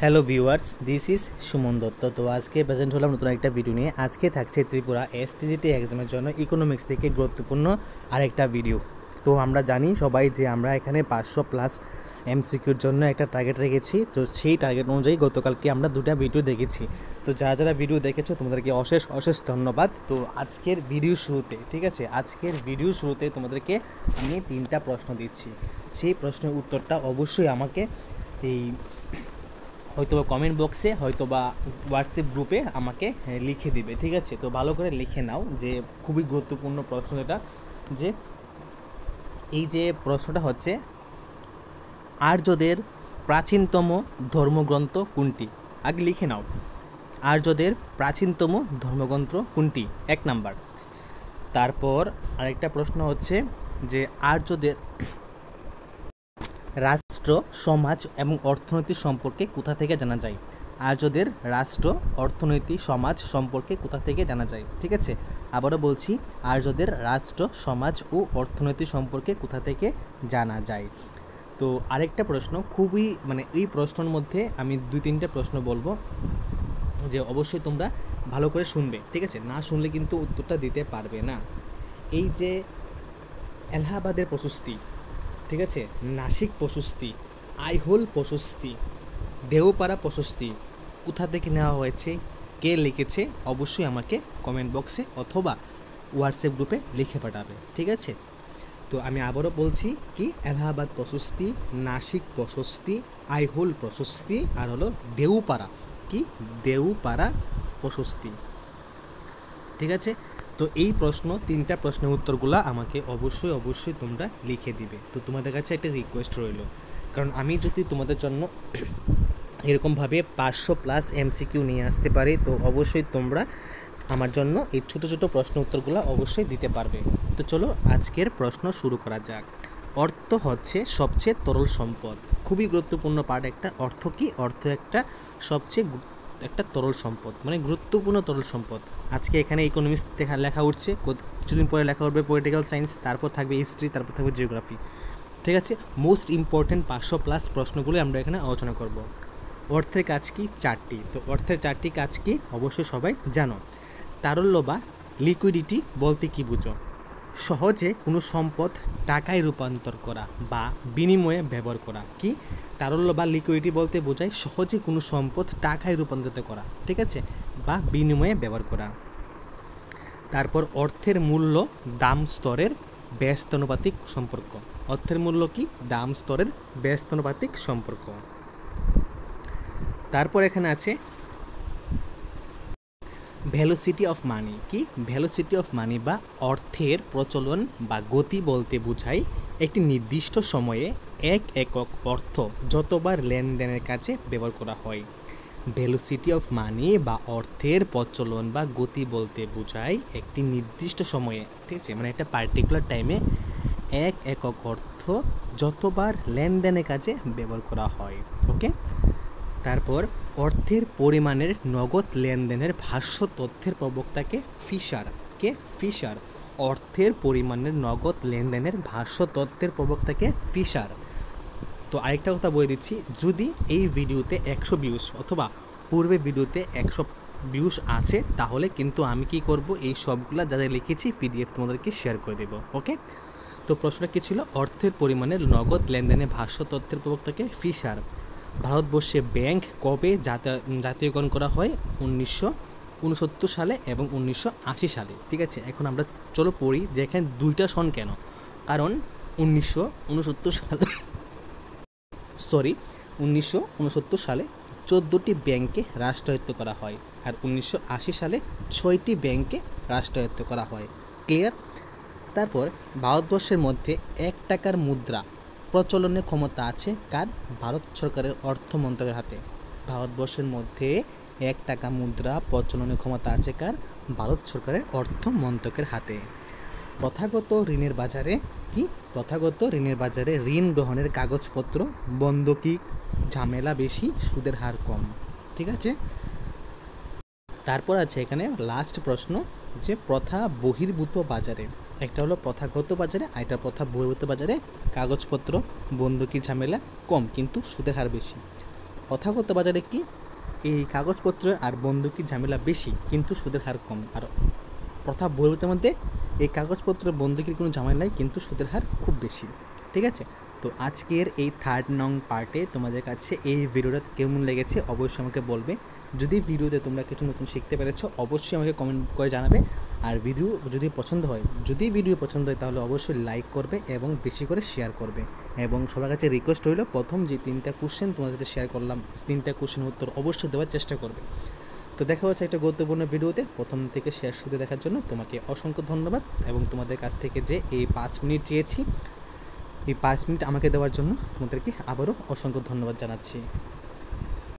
Hello viewers, this is Suman Dutta. তো আজকে present হলাম নতুন একটা ভিডিও নিয়ে। আজকে থাকছে ত্রিপুরা এসটিজিটি এক্সামের জন্য ইকোনমিক্স থেকে গুরুত্বপূর্ণ আরেকটা ভিডিও। তো আমরা জানি সবাই যে আমরা এখানে 500+ এমসিকিউর জন্য একটা টার্গেট রেখেছি। তো সেই টার্গেট অনুযায়ী গতকালকে আমরা দুটা ভিডিও দেখেছি। তো যারা যারা ভিডিও দেখেছো তোমাদেরকে অশেষ অশেষ ধন্যবাদ। তো আজকের ভিডিও শুরুতে, ঠিক আছে, আজকের ভিডিও শুরুতে তোমাদেরকে আমি 3টা প্রশ্ন দিচ্ছি। সেই প্রশ্নের উত্তরটা অবশ্যই আমাকে এই হয়তোবা কমেন্ট বক্সে হয়তোবা হোয়াটসঅ্যাপ গ্রুপে আমাকে লিখে দিবে, ঠিক আছে। তো ভালো করে লিখে নাও যে খুবই গুরুত্বপূর্ণ প্রশ্ন এটা। যে এই যে প্রশ্নটা হচ্ছে, আর্যদের প্রাচীনতম ধর্মগ্রন্থ কোনটি? আগে লিখে নাও, আর্যদের প্রাচীনতম ধর্মগ্রন্থ কোনটি? 1 নাম্বার। তারপর আরেকটা প্রশ্ন হচ্ছে যে আর্যদের রাষ্ট্র, সমাজ এবং অর্থনীতি সম্পর্কে কোথা থেকে জানা যায়? আর্যদের রাষ্ট্র, অর্থনীতি, সমাজ সম্পর্কে কোথা থেকে জানা যায়? ঠিক আছে, আবারও বলছি, আর্যদের রাষ্ট্র, সমাজ ও অর্থনীতি সম্পর্কে কোথা থেকে জানা যায়? তো আরেকটা প্রশ্ন খুবই এই প্রশ্নের মধ্যে আমি 2-3টে প্রশ্ন বলবো, যে অবশ্যই তোমরা ভালো করে শুনবে, ঠিক আছে। না শুনলে কিন্তু উত্তরটা দিতে পারবে না। এই যে এলাহাবাদের প্রশস্তি, ঠিক আছে, নাসিক প্রশস্তি, আইহোল প্রশস্তি, দেওপাড়া প্রশস্তি কোথা থেকে নেওয়া হয়েছে, কে লিখেছে, অবশ্যই আমাকে কমেন্ট বক্সে অথবা হোয়াটসঅ্যাপ গ্রুপে লিখে পাঠাবে, ঠিক আছে। তো আমি আবারও বলছি, কি এলাহাবাদ প্রশস্তি, নাসিক প্রশস্তি, আইহোল প্রশস্তি, আর হলো দেওপাড়া, কি দেওপাড়া প্রশস্তি, ঠিক আছে। তো এই প্রশ্ন 3টা প্রশ্নের উত্তরগুলো আমাকে অবশ্যই তোমরা লিখে দিবে। তো তোমাদের কাছে একটা রিকোয়েস্ট রইল, কারণ আমি যদি তোমাদের জন্য এরকমভাবে 500+ এমসিকিউ নিয়ে আসতে পারি, তো অবশ্যই তোমরা আমার জন্য এই ছোটো ছোটো প্রশ্ন উত্তরগুলো অবশ্যই দিতে পারবে। তো চলো আজকের প্রশ্ন শুরু করা যাক। অর্থ হচ্ছে সবচেয়ে তরল সম্পদ। খুবই গুরুত্বপূর্ণ পার্ট একটা। অর্থ কি? অর্থ একটা সবচেয়ে একটা তরল সম্পদ, গুরুত্বপূর্ণ তরল সম্পদ। আজকে এখানে ইকোনমিক্স লেখা উঠছে, কিছুদিন পরে লেখা উঠবে পলিটিক্যাল সায়েন্স, তারপর থাকবে হিস্ট্রি, তারপর থাকবে জিওগ্রাফি, ঠিক আছে। মোস্ট ইম্পর্টেন্ট 500+ প্রশ্নগুলো আমরা এখানে আলোচনা করব। অর্থের কাজ কি? 4টি। তো অর্থের 4টি কাজ কি অবশ্যই সবাই জানো। তারল্য বা লিকুইডিটি বলতে কি বুঝো? সহজে কোনো সম্পদ টাকায় রূপান্তর করা বা বিনিময়ে ব্যবহার করা। কি? তারল্য বা লিকুইডিটি বলতে বোঝায় সহজে কোনো সম্পদ টাকায় রূপান্তরিত করা, ঠিক আছে, বা বিনিময়ে ব্যবহার করা। তারপর অর্থের মূল্য দাম স্তরের ব্যস্তানুপাতিক সম্পর্ক। অর্থের মূল্য কি? দাম স্তরের ব্যস্তানুপাতিক সম্পর্ক। তারপর এখানে আছে ভেলোসিটি অফ মানি। কি? ভেলোসিটি অফ মানি বা অর্থের প্রচলন বা গতি বলতে বোঝায় একটি নির্দিষ্ট সময়ে এক একক অর্থ যতবার লেনদেনের কাজে ব্যবহার করা হয়। ভেলোসিটি অফ মানি বা অর্থের প্রচলন বা গতি বলতে বোঝায় একটি নির্দিষ্ট সময়ে, ঠিক আছে, একটা পার্টিকুলার টাইমে এক একক অর্থ যতবার লেনদেনের কাজে ব্যবহার করা হয়। ওকে। তারপর অর্থের পরিমাণের নগদ লেনদেনের ভাষ্য তথ্যের প্রবক্তাকে ফিশার। কে? ফিশার। অর্থের পরিমাণের নগদ লেনদেনের ভাষ্য তথ্যের প্রবক্তাকে ফিশার। তো আরেকটা কথা বলে দিচ্ছি, যদি এই ভিডিওতে 100 ভিউজ অথবা পূর্বে ভিডিওতে 100 ভিউজ আসে, তাহলে কিন্তু আমি কি করব, এই সবগুলা যা যা লিখেছি পিডিএফ তোমাদেরকে শেয়ার করে দেব। ওকে। তো প্রশ্নটা কী ছিল? অর্থের পরিমাণের নগদ লেনদেনের ভাষ্য তথ্যের প্রবক্তাকে ফিশার। ভারতবর্ষে ব্যাংক কবে জাতীয়করণ করা হয়? 1969 সালে এবং 1980 সালে, ঠিক আছে। এখন আমরা চলো পড়ি যে এখানে 2টা সন কেন। কারণ 1969 সালে 14টি ব্যাংকে রাষ্ট্রায়ত্ত করা হয়, আর 1980 সালে 6টি ব্যাংকে রাষ্ট্রায়ত্ত করা হয়। ক্লিয়ার? তারপর ভারতবর্ষের মধ্যে 1 টাকার মুদ্রা প্রচলনের ক্ষমতা আছে কার? ভারত সরকারের অর্থ মন্ত্রকের হাতে। ভারতবর্ষের মধ্যে 1 টাকা মুদ্রা প্রচলনের ক্ষমতা আছে কার? ভারত সরকারের অর্থ মন্ত্রকের হাতে। প্রথাগত ঋণের বাজারে কি? প্রথাগত ঋণের বাজারে ঋণ গ্রহণের কাগজপত্র বন্ধকি ঝামেলা বেশি, সুদের হার কম, ঠিক আছে। তারপর আছে এখানে লাস্ট প্রশ্ন, যে প্রথা বহির্ভূত বাজারে, একটা হলো প্রথাগত বাজারে, আর একটা প্রথা বহির্ভূত বাজারে কাগজপত্র বন্ধকি ঝামেলা কম কিন্তু সুদের হার বেশি। প্রথাগত বাজারে কি এই কাগজপত্রের আর বন্ধকির ঝামেলা বেশি, কিন্তু সুদের হার কম। আর প্রথা বহির্ভূতের মধ্যে এই কাগজপত্র বন্ধকির কোনো ঝামেলা নাই, কিন্তু সুদের হার খুব বেশি। ঠিক আছে, তো আজকের এই 3rd নং পার্টে তোমাদের কাছে এই ভিডিওটা কেমন লেগেছে অবশ্যই আমাকে বলবে। যদি ভিডিওতে তোমরা কিছু নতুন শিখতে পেরেছো অবশ্যই আমাকে কমেন্ট করে জানাবে। আর ভিডিও যদি পছন্দ হয় তাহলে অবশ্যই লাইক করবে এবং বেশি করে শেয়ার করবে। এবং সবার কাছে রিকোয়েস্ট রইল, প্রথম যে 3টা কোশ্চেন তোমাদের সাথে শেয়ার করলাম 3টা কোশ্চেনের উত্তর অবশ্যই দেওয়ার চেষ্টা করবে। তো দেখা হচ্ছে একটা গুরুত্বপূর্ণ ভিডিওতে। প্রথম থেকে শেষ শুরু দেখার জন্য তোমাকে অসংখ্য ধন্যবাদ, এবং তোমাদের কাছ থেকে যে এই 5 মিনিট চেয়েছি, এই 5 মিনিট আমাকে দেওয়ার জন্য তোমাদেরকে আবারও অসংখ্য ধন্যবাদ জানাচ্ছি।